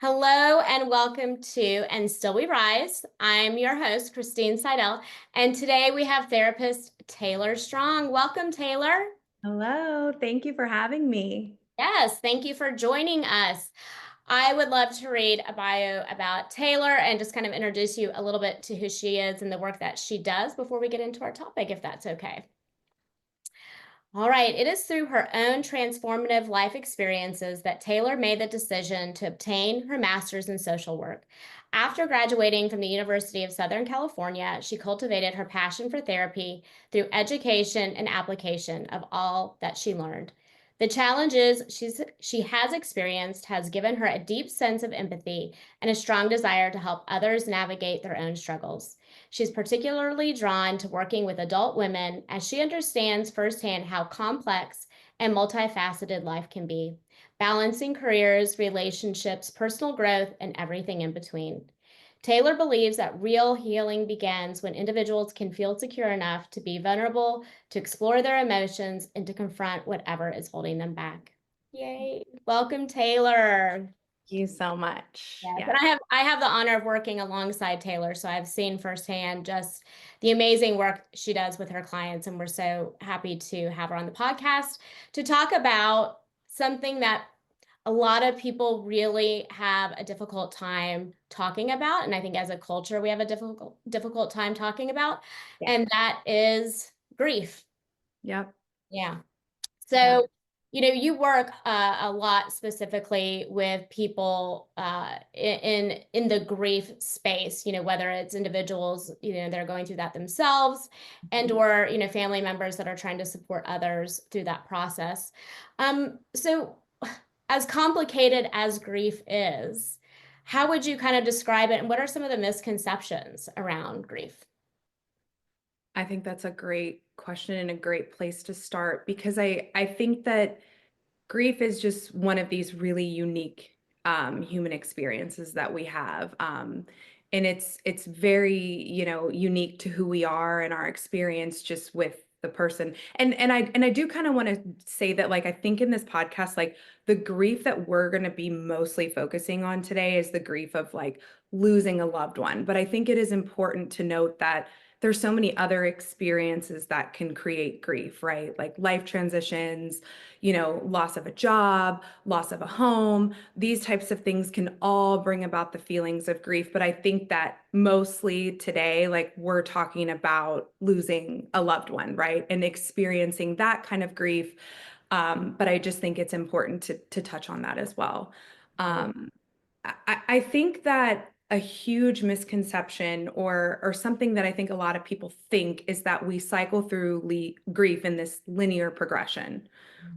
Hello and welcome to And Still We Rise. I'm your host, Christine Seidel, and today we have therapist Taylor Strong. Welcome, Taylor. Hello, thank you for having me. Yes, thank you for joining us. I would love to read a bio about Taylor and just kind of introduce you a little bit to who she is and the work that she does before we get into our topic, if that's okay. All right, it is through her own transformative life experiences that Taylor made the decision to obtain her master's in social work. After graduating from the University of Southern California, she cultivated her passion for therapy through education and application of all that she learned. The challenges she has experienced has given her a deep sense of empathy and a strong desire to help others navigate their own struggles. She's particularly drawn to working with adult women as she understands firsthand how complex and multifaceted life can be, balancing careers, relationships, personal growth, and everything in between. Taylor believes that real healing begins when individuals can feel secure enough to be vulnerable, to explore their emotions, and to confront whatever is holding them back. Yay. Welcome, Taylor. Thank you so much. Yes, and Yeah. I have the honor of working alongside Taylor, so I've seen firsthand just the amazing work she does with her clients, and we're so happy to have her on the podcast to talk about something that a lot of people really have a difficult time talking about, and I think as a culture we have a difficult time talking about, Yeah. and that is grief. Yep. Yeah. Yeah. So, you work a lot specifically with people in the grief space, whether it's individuals, that are going through that themselves and or, family members that are trying to support others through that process. So as complicated as grief is, how would you kind of describe it and what are some of the misconceptions around grief? I think that's a great question and a great place to start because I think that grief is just one of these really unique human experiences that we have. And it's very, unique to who we are and our experience just with the person. And I do kind of want to say that like I think in this podcast, like the grief that we're going to be mostly focusing on today is the grief of like losing a loved one. But I think it is important to note that there's so many other experiences that can create grief, right? Like life transitions, loss of a job, loss of a home. These types of things can all bring about the feelings of grief. But I think that mostly today, like we're talking about losing a loved one, right? And experiencing that kind of grief. But I just think it's important to touch on that as well. Um, I think that a huge misconception or something that I think a lot of people think is that we cycle through grief in this linear progression,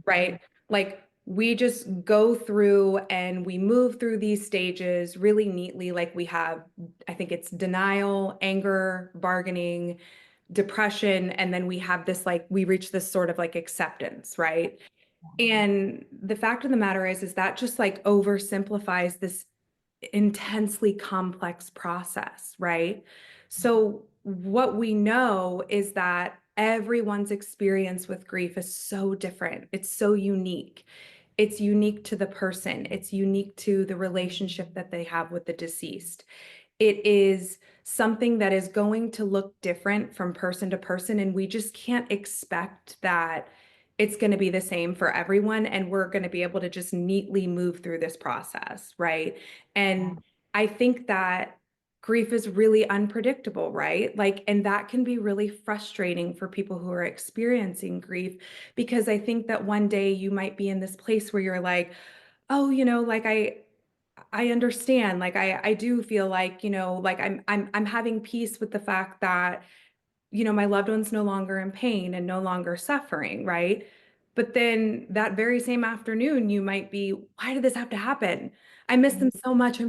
right? Like we just go through and we move through these stages really neatly. Like we have, I think it's denial, anger, bargaining, depression, and then we have this like we reach this sort of like acceptance, right? And the fact of the matter is that just like oversimplifies this intensely complex process, right? So, what we know is that everyone's experience with grief is so different. It's so unique. It's unique to the person, it's unique to the relationship that they have with the deceased. It is something that is going to look different from person to person, and we just can't expect that it's going to be the same for everyone and we're going to be able to just neatly move through this process, right? And I think that grief is really unpredictable, right? Like, and that can be really frustrating for people who are experiencing grief because I think that one day you might be in this place where you're like, oh, like I understand. Like I do feel like, like I'm having peace with the fact that my loved one's no longer in pain and no longer suffering, right? But then that very same afternoon, you might be, why did this have to happen? I miss them so much.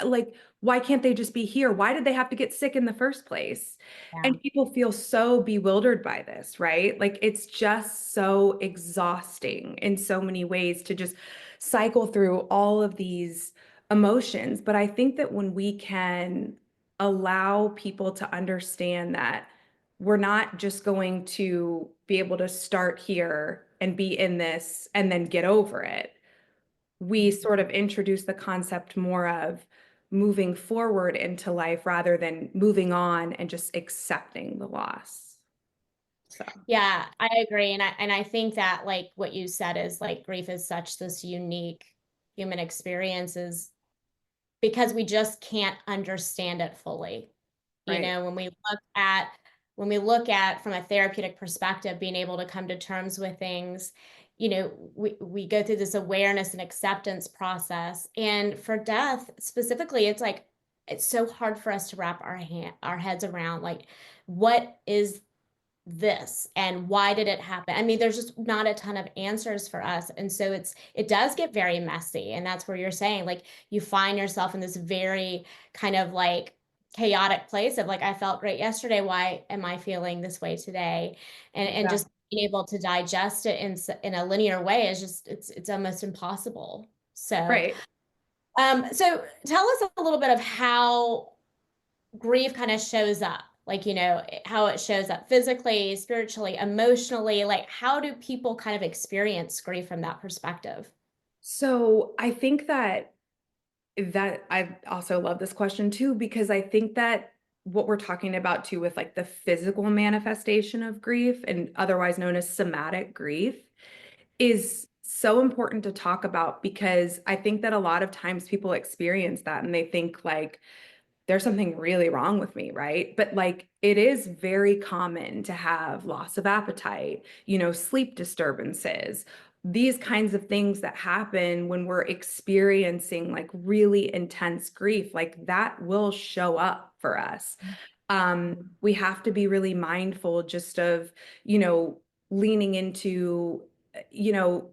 Like, why can't they just be here? Why did they have to get sick in the first place? Yeah. And people feel so bewildered by this, right? Like, it's just so exhausting in so many ways to just cycle through all of these emotions. But I think that when we can allow people to understand that we're not just going to be able to start here and be in this and then get over it. we sort of introduce the concept more of moving forward into life rather than moving on and just accepting the loss. So, Yeah, I agree. And I think that like what you said is like grief is such this unique human experience is because we just can't understand it fully. You right. know, when we look at from a therapeutic perspective, being able to come to terms with things, you know, we go through this awareness and acceptance process. And for death specifically, it's like it's so hard for us to wrap our heads around like what is this and why did it happen? I mean, there's just not a ton of answers for us. And so it does get very messy. And that's where you're saying, like, you find yourself in this very kind of like chaotic place of like, I felt great yesterday. Why am I feeling this way today? And just Exactly. being able to digest it in a linear way is just it's almost impossible. So Right. so tell us a little bit of how grief kind of shows up, like, you know, how it shows up physically, spiritually, emotionally, like how do people kind of experience grief from that perspective? So I think that I also love this question too, because I think that what we're talking about too with like the physical manifestation of grief and otherwise known as somatic grief is so important to talk about because I think that a lot of times people experience that and they think like there's something really wrong with me, right? But like it is very common to have loss of appetite, sleep disturbances, these kinds of things that happen when we're experiencing like really intense grief, like that will show up for us. We have to be really mindful just of, you know, leaning into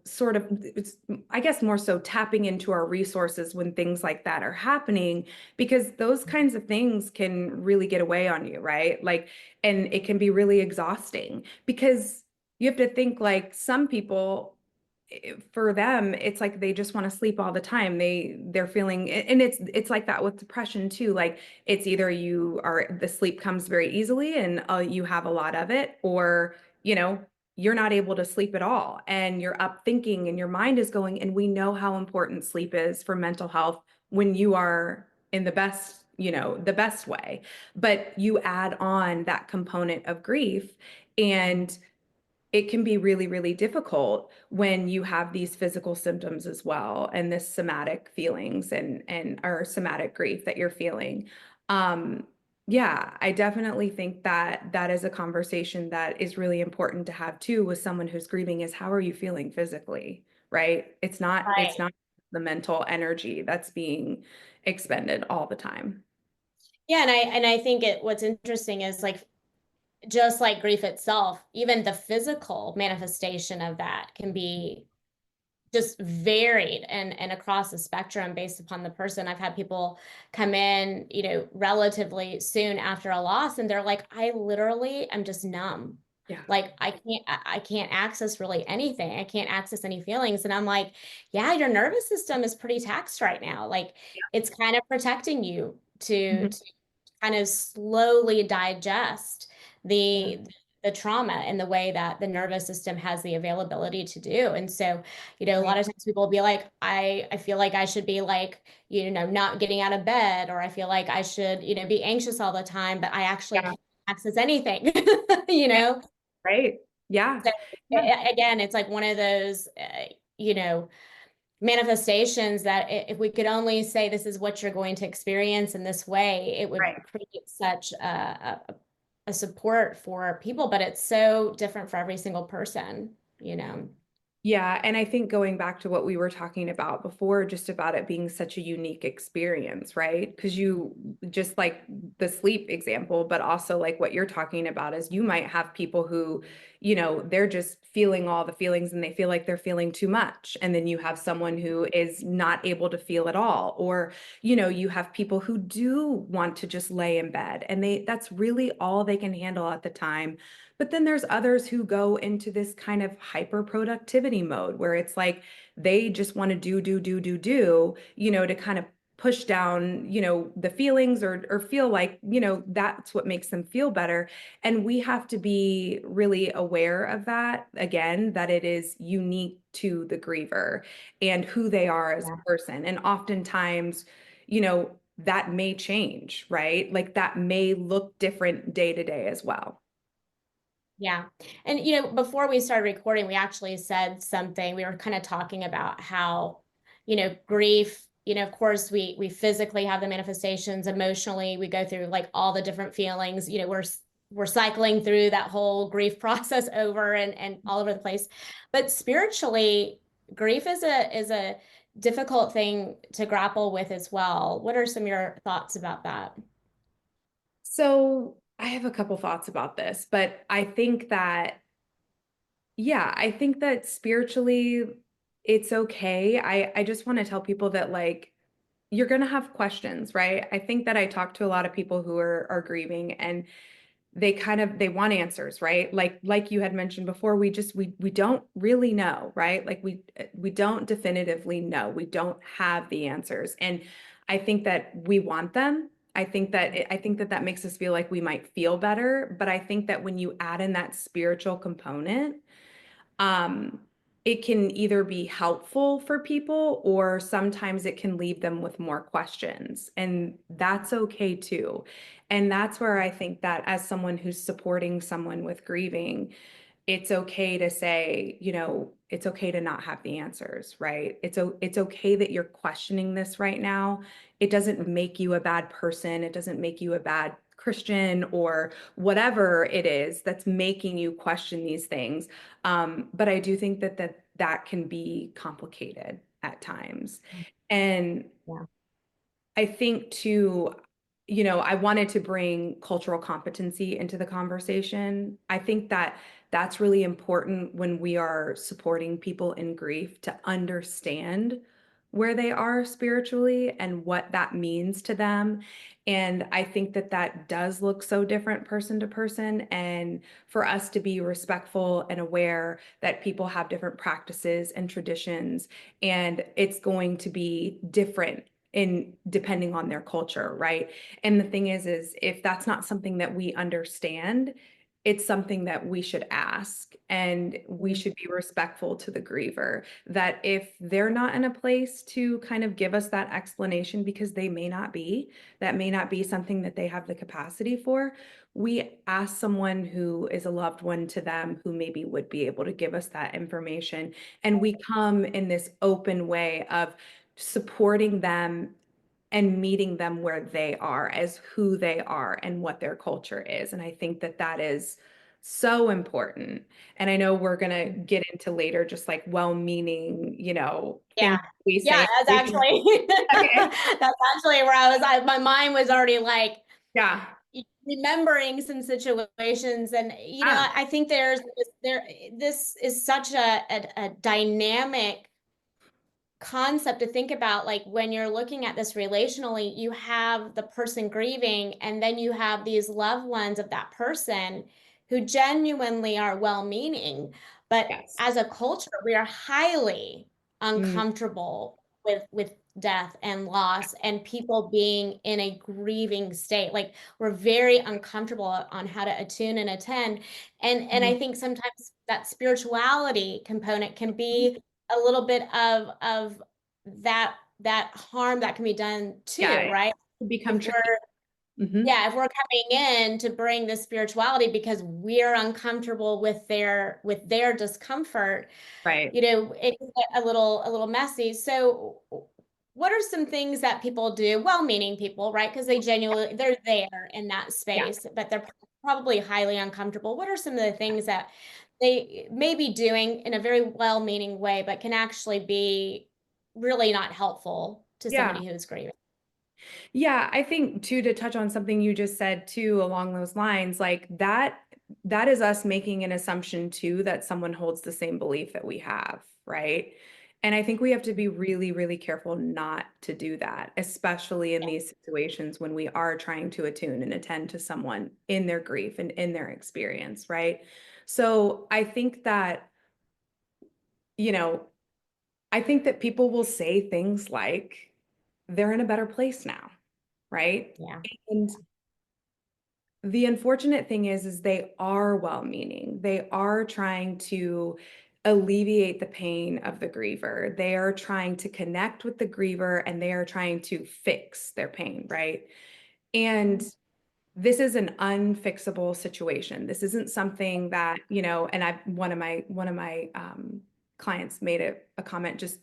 sort of it's, I guess more so tapping into our resources when things like that are happening because those kinds of things can really get away on you, right? Like, and it can be really exhausting because you have to think like some people, for them, it's like they just want to sleep all the time. They're feeling, and it's like that with depression too. Like it's either the sleep comes very easily and you have a lot of it, or you know you're not able to sleep at all and you're up thinking and your mind is going. And we know how important sleep is for mental health when you are in the best way. But you add on that component of grief, and it can be really, really difficult when you have these physical symptoms as well and this somatic feelings and or somatic grief that you're feeling. Um, yeah, I definitely think that that is a conversation that is really important to have too with someone who's grieving is how are you feeling physically, right? It's Right. not the mental energy that's being expended all the time. Yeah, and I think what's interesting is like just like grief itself, even the physical manifestation of that can be just varied and across the spectrum based upon the person. I've had people come in, you know, relatively soon after a loss, and they're like, I literally am just numb. Yeah. Like I can't access really anything. I can't access any feelings. And I'm like, yeah, your nervous system is pretty taxed right now. Like it's kind of protecting you Mhm. to kind of slowly digest Yeah. the trauma in the way that the nervous system has the availability to do. And so, you know, a lot Right. of times people will be like, I feel like I should be like, you know, not getting out of bed, or I feel like I should, you know, be anxious all the time, but I actually Yeah. can't access anything, you Yeah. know? Right. Yeah. So Yeah. again, it's like one of those, you know, manifestations that if we could only say this is what you're going to experience in this way, it would Right. create such a support for people, but it's so different for every single person, you know. Yeah, and I think going back to what we were talking about before, just about it being such a unique experience, right? Because you just like the sleep example, but also like what you're talking about is you might have people who, they're just feeling all the feelings and they feel like they're feeling too much. And then you have someone who is not able to feel at all. Or, you have people who do want to just lay in bed and that's really all they can handle at the time. But then there's others who go into this kind of hyper productivity mode where it's like they just want to do, to kind of push down, the feelings or feel like, that's what makes them feel better. And we have to be really aware of that, again, that it is unique to the griever and who they are as a Yeah. person. And oftentimes, that may change, right? Like that may look different day to day as well. Yeah. And, before we started recording, we actually said something. We were kind of talking about how, grief, of course, we physically have the manifestations, emotionally, we go through like all the different feelings, we're cycling through that whole grief process over and all over the place. But spiritually, grief is a difficult thing to grapple with as well. What are some of your thoughts about that? So I have a couple thoughts about this, but I think that, yeah, I think that spiritually it's okay. I just want to tell people that like you're going to have questions, right? I think that I talk to a lot of people who are grieving and they want answers, right? Like you had mentioned before, we don't really know, right? Like we don't definitively know. We don't have the answers. And I think that we want them. I think that that makes us feel like we might feel better, but I think that when you add in that spiritual component, um, it can either be helpful for people or sometimes it can leave them with more questions. And that's okay too. And that's where I think that as someone who's supporting someone with grieving, it's okay to say, it's okay to not have the answers, right? It's okay that you're questioning this right now. It doesn't make you a bad person. It doesn't make you a bad Christian or whatever it is that's making you question these things. But I do think that can be complicated at times. And Yeah. I think too, I wanted to bring cultural competency into the conversation. I think that that's really important when we are supporting people in grief to understand where they are spiritually and what that means to them. And I think that that does look so different person to person. And for us to be respectful and aware that people have different practices and traditions, and it's going to be different in depending on their culture, right? And the thing is if that's not something that we understand, it's something that we should ask and we should be respectful to the griever that if they're not in a place to kind of give us that explanation because they may not be, that may not be something that they have the capacity for, we ask someone who is a loved one to them who maybe would be able to give us that information. And we come in this open way of supporting them and meeting them where they are as who they are and what their culture is. And I think that that is so important. And I know we're going to get into later just like well-meaning, Yeah. things we Yeah, say. that's actually Okay. that's actually where my mind was already like Yeah. remembering some situations. And Yeah. I think this is such a dynamic concept to think about. Like when you're looking at this relationally, you have the person grieving and then you have these loved ones of that person who genuinely are well-meaning, but Yes. as a culture we are highly Mm, uncomfortable with death and loss and people being in a grieving state. Like we're very uncomfortable on how to attune and attend. And mhm, I think sometimes that spirituality component can be a little bit of that harm that can be done yeah. too, right? It become If tricky. Hmm. if we're coming in to bring the spirituality because we're uncomfortable with their discomfort, Right. it can get a little messy. So what are some things that people do, well-meaning people, right? Because they're there in that Yeah. space, but they're probably highly uncomfortable. What are some of the things that they may be doing in a very well-meaning way, but can actually be really not helpful to Yeah. somebody who's grieving? Yeah, I think too, to touch on something you just said too, along those lines, like that is us making an assumption too that someone holds the same belief that we have, right? And I think we have to be really, really careful not to do that, especially in these situations when we are trying to attune and attend to someone in their grief and in their experience, right? So I think that, you know, I think that people will say things like, they're in a better place now, right? Yeah. And the unfortunate thing is they are well-meaning. They are trying to alleviate the pain of the griever. They are trying to connect with the griever and they are trying to fix their pain, right? And this is an unfixable situation. This isn't something that, and I one of my clients made a comment just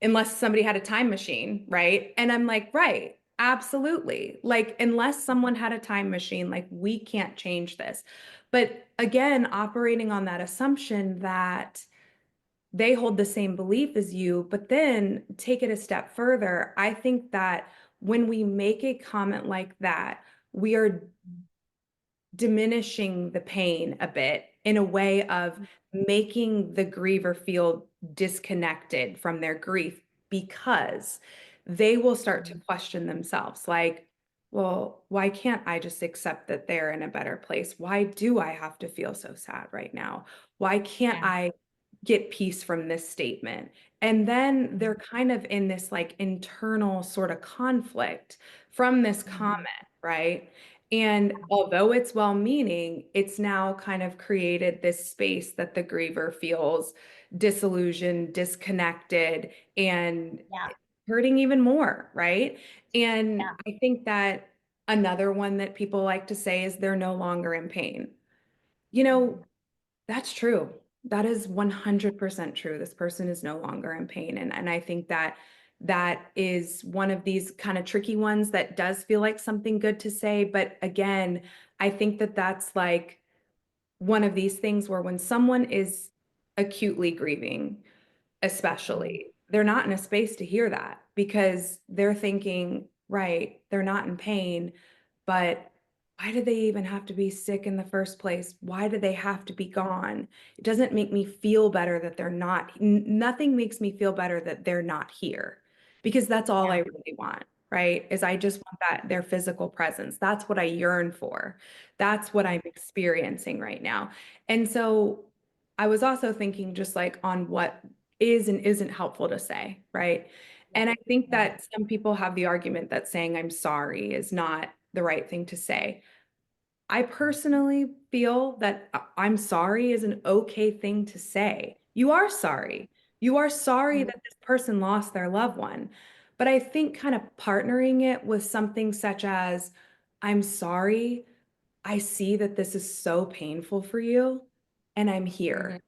unless somebody had a time machine, right? And I'm like, right, absolutely. Like, unless someone had a time machine, like, we can't change this. But again, operating on that assumption that they hold the same belief as you, but then take it a step further. I think that when we make a comment like that, we are diminishing the pain a bit in a way of making the griever feel disconnected from their grief because they will start to question themselves like, well, why can't I just accept that they're in a better place? Why do I have to feel so sad right now? Why can't Yeah. I get peace from this statement? And then they're kind of in this like internal sort of conflict from this Mhm. comment, right? And although it's well-meaning, it's now kind of created this space that the griever feels disillusioned, disconnected, and Yeah. hurting even more, right? And Yeah. I think that another one that people like to say is they're no longer in pain. You know, Mhm. that's true. That is 100% true. This person is no longer in pain. And I think that that is one of these kind of tricky ones that does feel like something good to say. But again, I think that that's like one of these things where when someone is acutely grieving, Mhm. especially, they're not in a space to hear that because they're thinking, right, they're not in pain, but why did they even have to be sick in the first place? Why do they have to be gone? It doesn't make me feel better that they're not, nothing makes me feel better that they're not here because that's all I Yeah. really want, right? Is I just want that their physical presence. That's what I yearn for. That's what Mhm. I'm experiencing right now. And so I was also thinking just like on what is and isn't helpful to say, right? Yeah. And I think Yeah. that some people have the argument that saying I'm sorry is not the right thing to say. I personally feel that I'm sorry is an okay thing to say. You are sorry. You are sorry Mhm. that this person lost their loved one. But I think kind of partnering it with something such as, I'm sorry. I see that this is so painful for you, and I'm Mhm. here.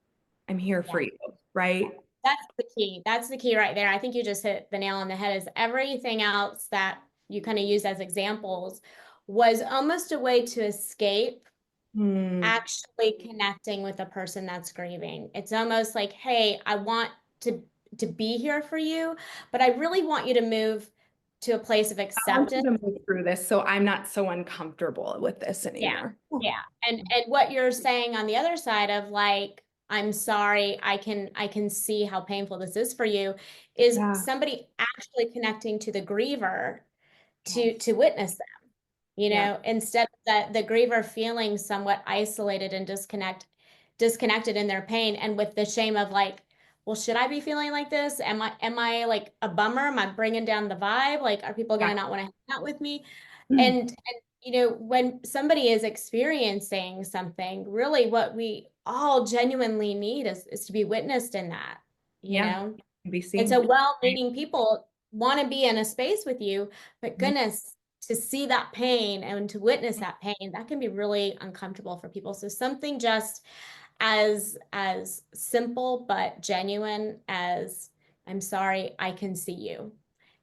I'm here for Yeah. you, right? That's the key. That's the key right there. I think you just hit the nail on the head is everything else that you kind of use as examples was almost a way to escape Hmm. actually connecting with the person that's grieving. It's almost like, hey, I want to to be here for you, but I really want you to move to a place of I want you acceptance. to move through this so I'm not so uncomfortable with this Yeah. anymore. Yeah. And what you're saying on the other side of like, I'm sorry, I can see how painful this is for you, is Yeah. somebody actually connecting to the griever to Yes. witness that. Yeah. Instead of the griever feeling somewhat isolated and disconnected in their pain and with the shame of like, well, should I be feeling like this? Am I like a bummer? Am I bringing down the vibe? Like, are people Yeah. gonna not want to hang out with me? And when somebody is experiencing something, really what we all genuinely need is to be witnessed in that, you Yeah. know? Be And so seen. Right. well-meaning people want to be in a space with you, but Mhm. goodness, to see that pain and to witness that pain, that can be really uncomfortable for people. So something just as simple but genuine as I'm sorry, I can see you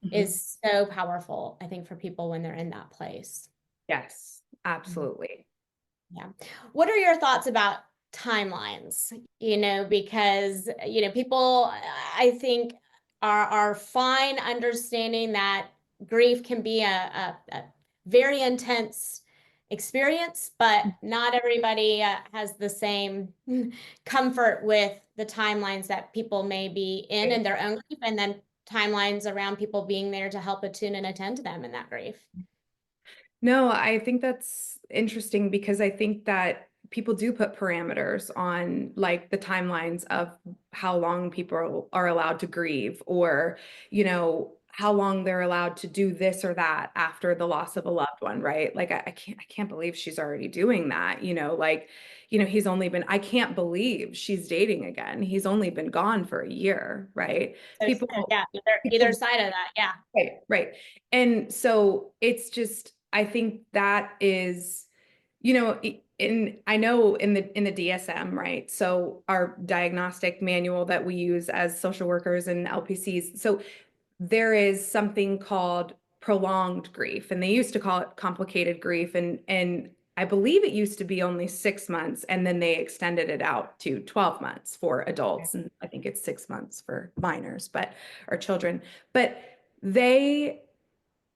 Mhm. is so powerful, I think, for people when they're in that place. Yes, Mhm. absolutely. Yeah. What are your thoughts about timelines? Because, people, I think, are fine understanding that grief can be a very intense experience, but not everybody has the same comfort with the timelines that people may be in Right. their own grief, and then timelines around people being there to help attune and attend to them in that grief. No, I think that's interesting because I think that people do put parameters on like the timelines of how long people are allowed to grieve or, how long they're allowed to do this or that after the loss of a loved one, right? Like I can't believe she's already doing that, like, he's only been, I can't believe she's dating again. He's only been gone for a year, right? So People, yeah, either people, side of that. Yeah. right, right. And so it's just, I think that is, I know in the DSM, right? So our diagnostic manual that we use as social workers and LPCs. So there is something called prolonged grief, and they used to call it complicated grief, and I believe it used to be only 6 months, and then they extended it out to 12 months for adults, and I think it's 6 months for minors, but or children. But they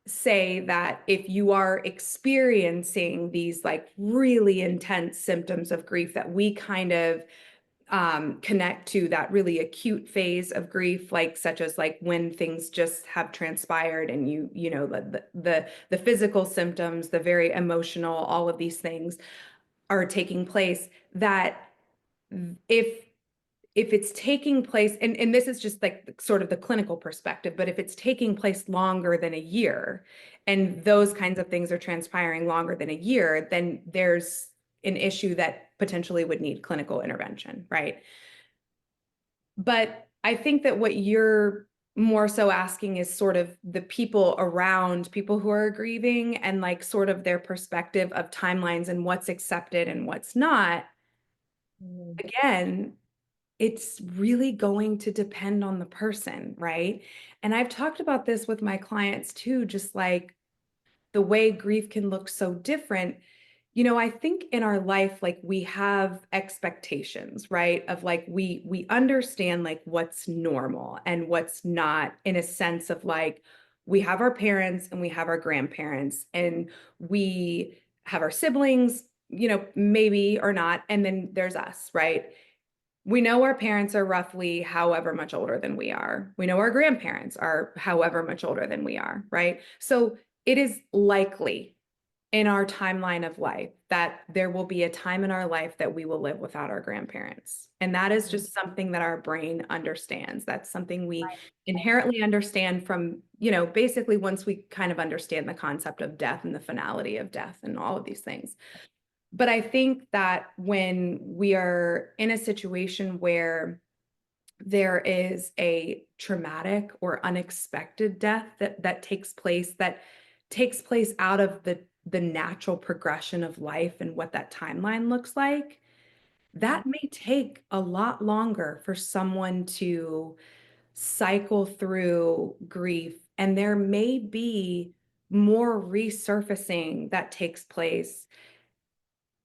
say that if you are experiencing these like really intense symptoms of grief that we kind of connect to that really acute phase of grief, like such as like when things just have transpired and the physical symptoms, the very emotional, all of these things are taking place, that if it's taking place, and this is just like sort of the clinical perspective, but if it's taking place longer than a year and those kinds of things are transpiring longer than a year, then there's an issue that potentially would need clinical intervention, right? But I think that what you're more so asking is sort of the people around people who are grieving and like sort of their perspective of timelines and what's accepted and what's not. Mhm. Again, it's really going to depend on the person, right? And I've talked about this with my clients too, just like the way grief can look so different. I think in our life, like we have expectations, right? Of like we understand like what's normal and what's not, in a sense of like we have our parents and we have our grandparents and we have our siblings, maybe or not, and then there's us, right? We know our parents are roughly however much older than we are. We know our grandparents are however much older than we are, right? So it is likely in our timeline of life that there will be a time in our life that we will live without our grandparents. And that is just something that our brain understands. That's something we inherently understand from, basically once we kind of understand the concept of death and the finality of death and all of these things. But I think that when we are in a situation where there is a traumatic or unexpected death that takes place out of the natural progression of life and what that timeline looks like, Mhm. that may take a lot longer for someone to cycle through grief, and there may be more resurfacing that takes place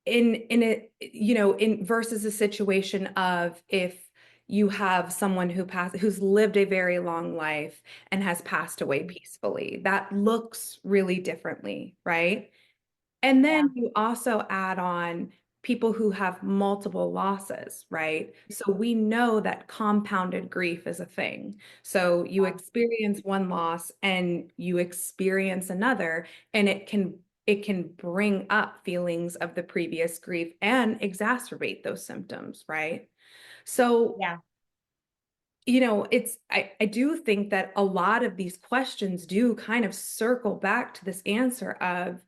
in a in versus a situation of if you have someone who's lived a very long life and has passed away peacefully, that looks really differently, right? And Yeah. then you also add on people who have multiple losses, right? So we know that compounded grief is a thing. So you experience one loss and you experience another, and it can bring up feelings of the previous grief and exacerbate those symptoms, right? So, Yeah. I do think that a lot of these questions do kind of circle back to this answer of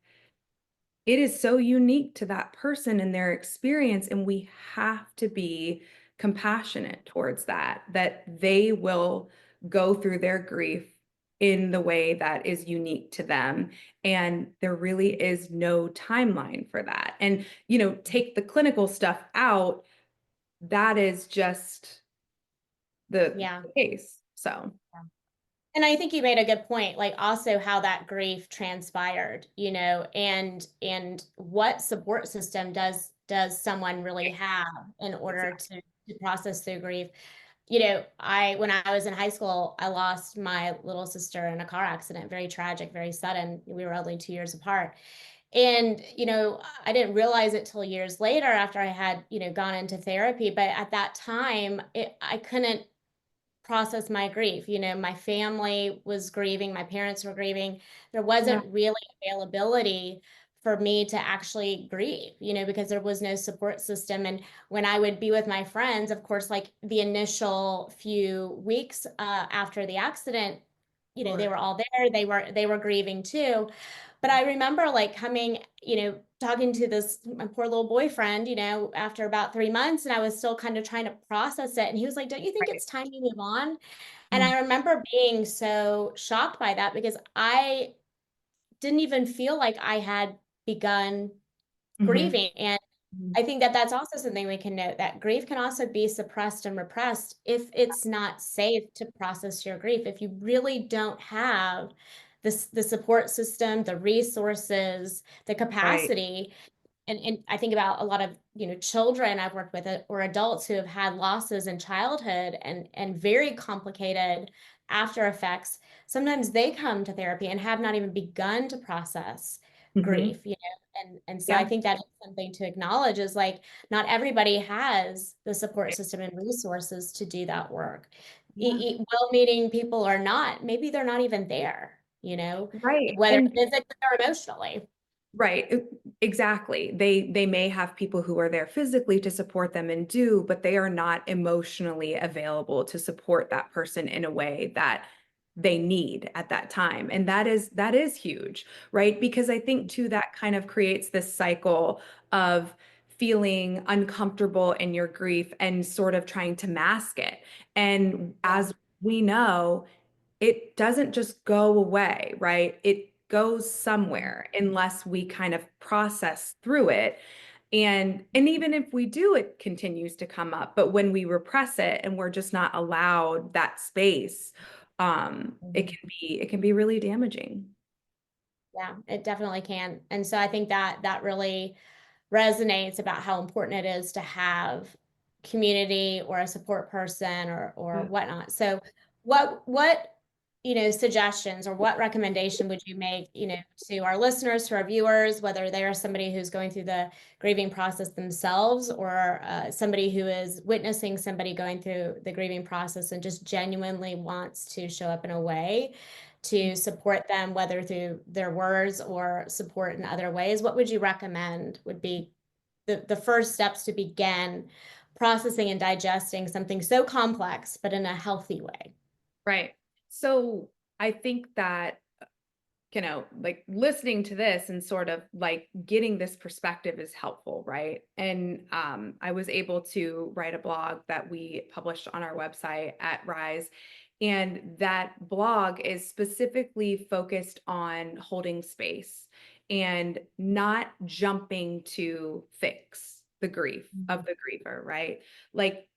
it is so unique to that person and their experience, and we have to be compassionate towards that they will go through their grief in the way that is unique to them, and there really is no timeline for that. And take the clinical stuff out, that is just the Yeah. case. So And I think you made a good point, like also how that grief transpired, and what support system does someone really have in order exactly. to process through grief. I when I was in high school, I lost my little sister in a car accident, very tragic, very sudden. We were only 2 years apart. And, I didn't realize it till years later after I had, gone into therapy. But at that time, I couldn't process my grief. My family was grieving, my parents were grieving. There Yeah. wasn't really availability for me to actually grieve, because there was no support system. And when I would be with my friends, of course, like the initial few weeks after the accident, they Sure. were all there. They were grieving too. But I remember like coming, talking to this my poor little boyfriend, after about 3 months, and I was still kind of trying to process it. And he was like, "Don't you think Right. it's time to move on?" And Mm. I remember being so shocked by that because I didn't even feel like I had begun Mhm. grieving. And Mhm. I think that that's also something we can note, that grief can also be suppressed and repressed if it's not safe to process your grief. If you really don't have the support system, the resources, the Right. capacity. And I think about a lot of, children I've worked with, or adults who have had losses in childhood and very complicated after effects. Sometimes they come to therapy and have not even begun to process Mhm. grief, and so I Yeah. think that is something to acknowledge, is like not everybody has the support system and resources to do that work. Yeah. Well-meaning people or not, maybe they're not even there, Right. whether And physically or emotionally. right, exactly. They may have people who are there physically to support them and do, but they are not emotionally available to support that person in a way that they need at that time. And that is huge, right? Because I think too that kind of creates this cycle of feeling uncomfortable in your grief and sort of trying to mask it. And Yeah. as we know, it doesn't just go away, right? It goes somewhere unless we kind of process through it. And even if we do, it continues to come up. But when we repress it and we're just not allowed that space, it Mhm. can be really damaging. Yeah, it definitely can. And so I think that that really resonates about how important it is to have community or a support person or Yeah. whatnot. So what suggestions or what recommendation would you make, to our listeners, to our viewers, whether they are somebody who's going through the grieving process themselves, or somebody who is witnessing somebody going through the grieving process and just genuinely wants to show up in a way to support them, whether through their words or support in other ways? What would you recommend would be the first steps to begin processing and digesting something so complex, but in a healthy way? Right. So I think that like listening to this and sort of like getting this perspective is helpful, right? And I was able to write a blog that we published on our website at Rise. And that blog is specifically focused on holding space and not jumping to fix the grief of Mhm. the griever, right? Like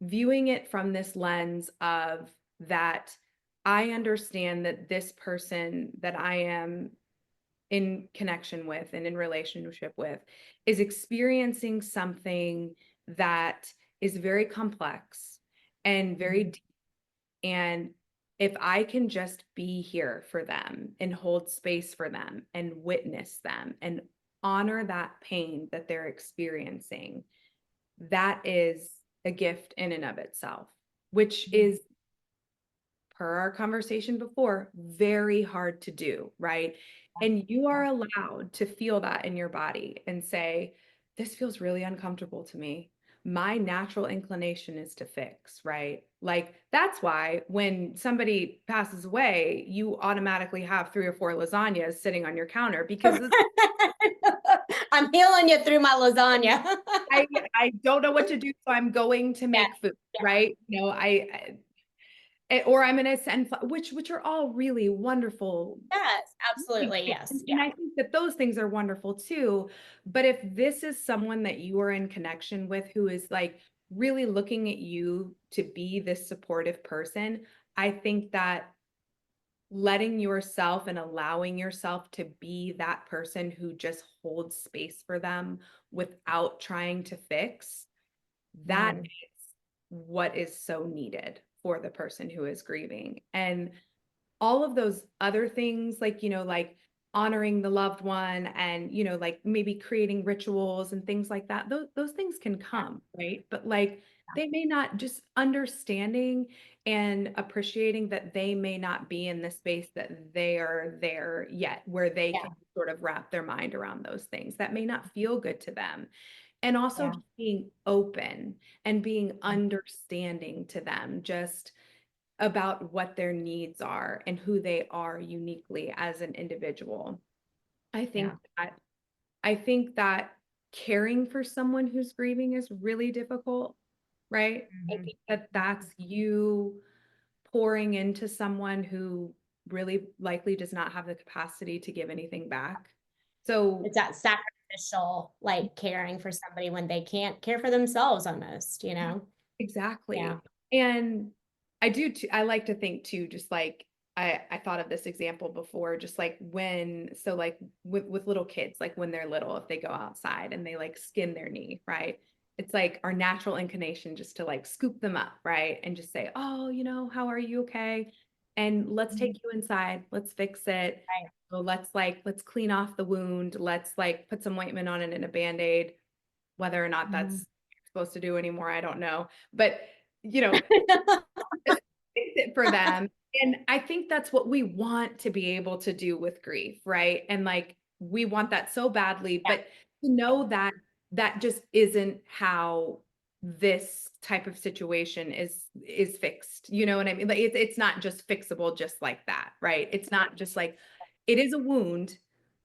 viewing it from this lens of that I understand that this person that I am in connection with and in relationship with is experiencing something that is very complex and very Mhm. deep. And if I can just be here for them and hold space for them and witness them and honor that pain that they're experiencing, that is a gift in and of itself, which Mhm. is, per our conversation before, very hard to do, right? And you are Yeah. allowed to feel that in your body and say, this feels really uncomfortable to me. My natural inclination is to fix, right? Like that's why when somebody passes away, you automatically have 3 or 4 lasagnas sitting on your counter because I'm healing you through my lasagna. I I don't know what to do, so I'm going to Yeah, make food, yeah. right? Or I'm gonna send, which are all really wonderful Yes, things. absolutely. Yes. And Yeah. I think that those things are wonderful too. But if this is someone that you are in connection with who is like really looking at you to be this supportive person, I think that letting yourself and allowing yourself to be that person who just holds space for them without trying to fix, that Mhm. is what is so needed for the person who is grieving. And all of those other things, like like honoring the loved one and like maybe creating rituals and things like that, those things can Yeah, come, right? But like they may not, just understanding and appreciating that they may not be in the space that they are there yet, where they yeah, can sort of wrap their mind around those things that may not feel good to them. And also yeah. just being open and being understanding to them, just about what their needs are and who they are uniquely as an individual. I Yeah. think that I think that caring for someone who's grieving is really difficult, right? I Mhm. think that that's you pouring into someone who really likely does not have the capacity to give anything back. So It's that sacrificial, like caring for somebody when they can't care for themselves almost, you know? Yeah. exactly. And I do too, I like to think too, just like I thought of this example before, just like when, so like with little kids, like when they're little, if they go outside and they like skin their knee, right? It's like our natural inclination just to like scoop them up, right? And just say, oh, how are you okay? And let's take Mhm. you inside, let's fix it. Right. So let's clean off the wound, let's like put some ointment on it and a band-aid. Whether or not Mhm. that's supposed to do anymore, I don't know. But, you know, just fix it for them. And I think that's what we want to be able to do with grief, right? And like we want that so badly, Yeah. but to know that that just isn't how this type of situation is fixed. You know what I mean? Like it's not just fixable just like that, right? It's not just like it is a wound,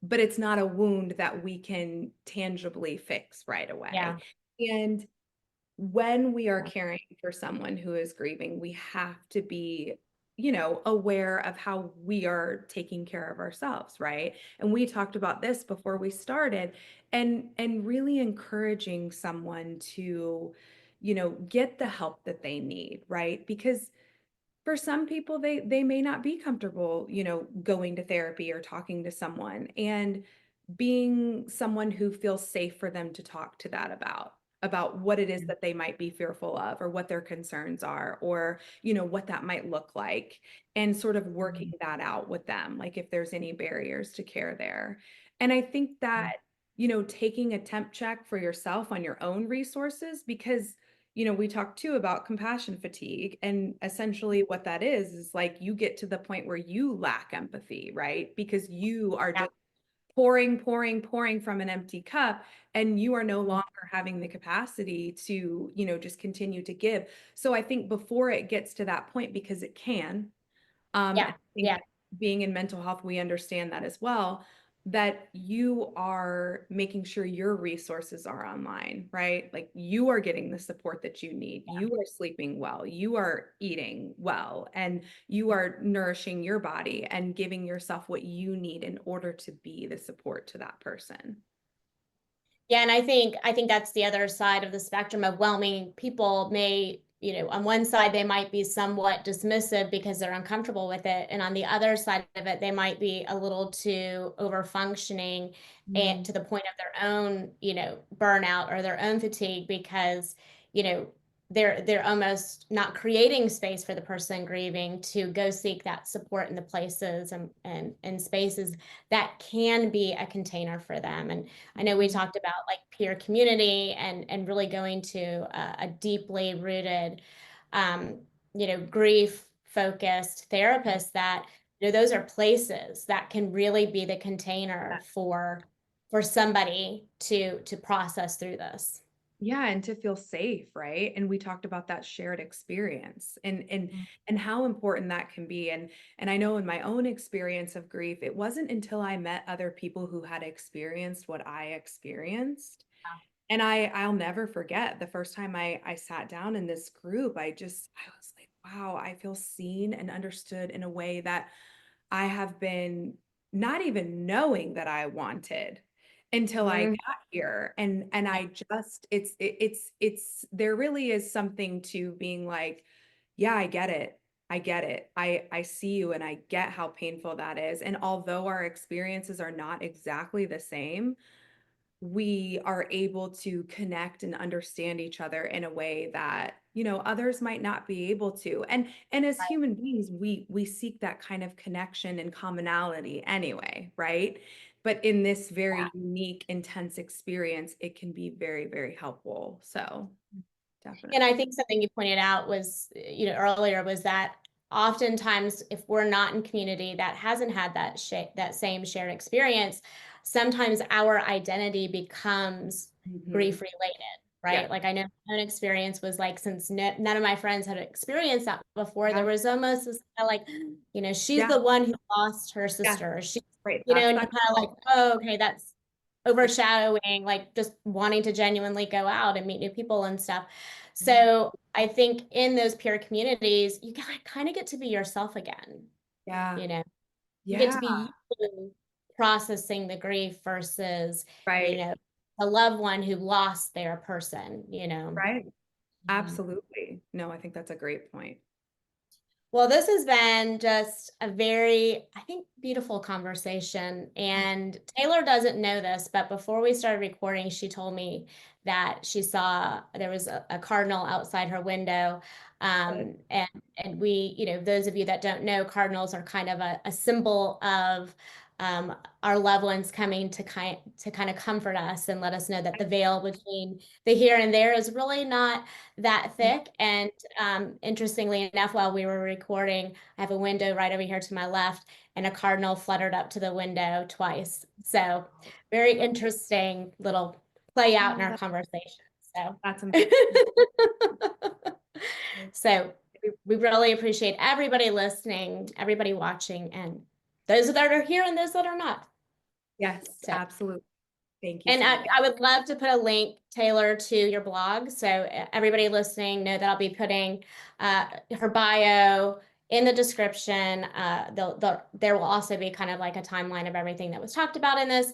but it's not a wound that we can tangibly fix right away. Yeah. And when we are caring for someone who is grieving, we have to be, aware of how we are taking care of ourselves, right? And we talked about this before we started, and really encouraging someone to, get the help that they need, right? Because for some people they may not be comfortable, going to therapy or talking to someone, and being someone who feels safe for them to talk to that about what it is that they might be fearful of, or what their concerns are, or what that might look like, and sort of working Mhm. that out with them, like if there's any barriers to care there. And I think that, taking a temp check for yourself on your own resources, because we talked too about compassion fatigue. And essentially, what that is like you get to the point where you lack empathy, right? Because you are Yeah. just pouring, pouring, pouring from an empty cup, and you are no Mhm. longer having the capacity to, just continue to give. So I think before it gets to that point, because it can, and I Yeah. think Yeah. being in mental health, we understand that as well, that you are making sure your resources are online, right? Like you are getting the support that you need. You are sleeping well. You are eating well, and you are nourishing your body and giving yourself what you need in order to be the support to that person. Yeah, and I think that's the other side of the spectrum of well-meaning people may, on one side they might be somewhat dismissive because they're uncomfortable with it, and on the other side of it they might be a little too over functioning and Mm, to the point of their own, burnout or their own fatigue because, you know, they're almost not creating space for the person grieving to go seek that support in the places and spaces that can be a container for them. And I know we mhm. talked about like peer community and really going to a deeply rooted, um, grief focused therapist that, those are places that can really be the container for somebody to process through this. Yeah, and to feel safe, right? And we talked about that shared experience, and how important that can be. And I know in my own experience of grief, it wasn't until I met other people who had experienced what I experienced. And I'll never forget the first time I sat down in this group, I was like, wow, I feel seen and understood in a way that I have been not even knowing that I wanted until I Mhm. got here. And I just it's there really is something to being like, yeah, I get it. I get it. I see you, and I get how painful that is. And although our experiences are not exactly the same, we are able to connect and understand each other in a way that others might not be able to. And as human beings, we seek that kind of connection and commonality anyway, right? But in this very unique, intense experience, it can be very, very helpful. So And I definitely. think something you pointed out was, earlier was that oftentimes if we're not in community that hasn't had that same shared experience, sometimes our identity becomes Mhm. grief related, Yeah. right? Like I know my own experience was like, since none of my friends had experienced that before, there Yeah. was almost this kind of like, she's Yeah. the one who lost her Yeah. sister. She, Right. That's and you that. kind of like, oh, okay, that's overshadowing, like just wanting to genuinely go out and meet new people and stuff. So I think in those peer communities, you kind of get to be yourself again, Yeah. you know, you get to Yeah. be you processing the grief versus, you Right. know, a loved one who lost their person, you know. Right. Mhm. Absolutely. No, I think that's a great point. Well, this has been just a very, I think, beautiful conversation. Mm. And Taylor doesn't know this, but before we started recording, she told me that she saw there was a cardinal outside her window. Good. And we, those of you that don't know, cardinals are kind of a symbol of our loved ones coming to kind of comfort us and let us know that the veil between the here and there is really not that thick. And interestingly enough, while we were recording, I have a window right over here to my left, and a cardinal fluttered up to the window twice. So very interesting little play out in Oh, our conversation. So, that's amazing. so we really appreciate everybody listening, everybody watching, and those that are here and those that are not. Yes, So. absolutely. Thank you And so I, much. I would love to put a link, Taylor, to your blog. So everybody listening know that I'll be putting her bio in the description. There will also be kind of like a timeline of everything that was talked about in this.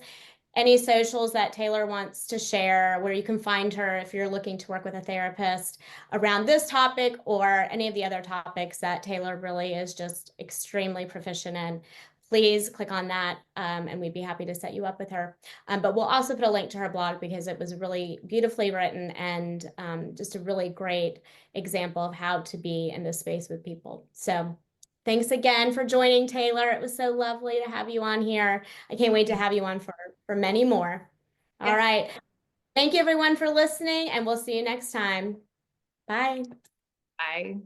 Any socials that Taylor wants to share, where you can find her if you're looking to work with a therapist around this topic or any of the other topics that Taylor really is just extremely proficient in. Please click on that, and we'd be happy to set you up with her. But we'll also put a link to her blog because it was really beautifully written and just a really great example of how to be in this space with people. So thanks again for joining, Taylor. It was so lovely to have you on here. I can't wait to have you on for many more. All Yes. right. Thank you everyone for listening, and we'll see you next time. Bye. Bye.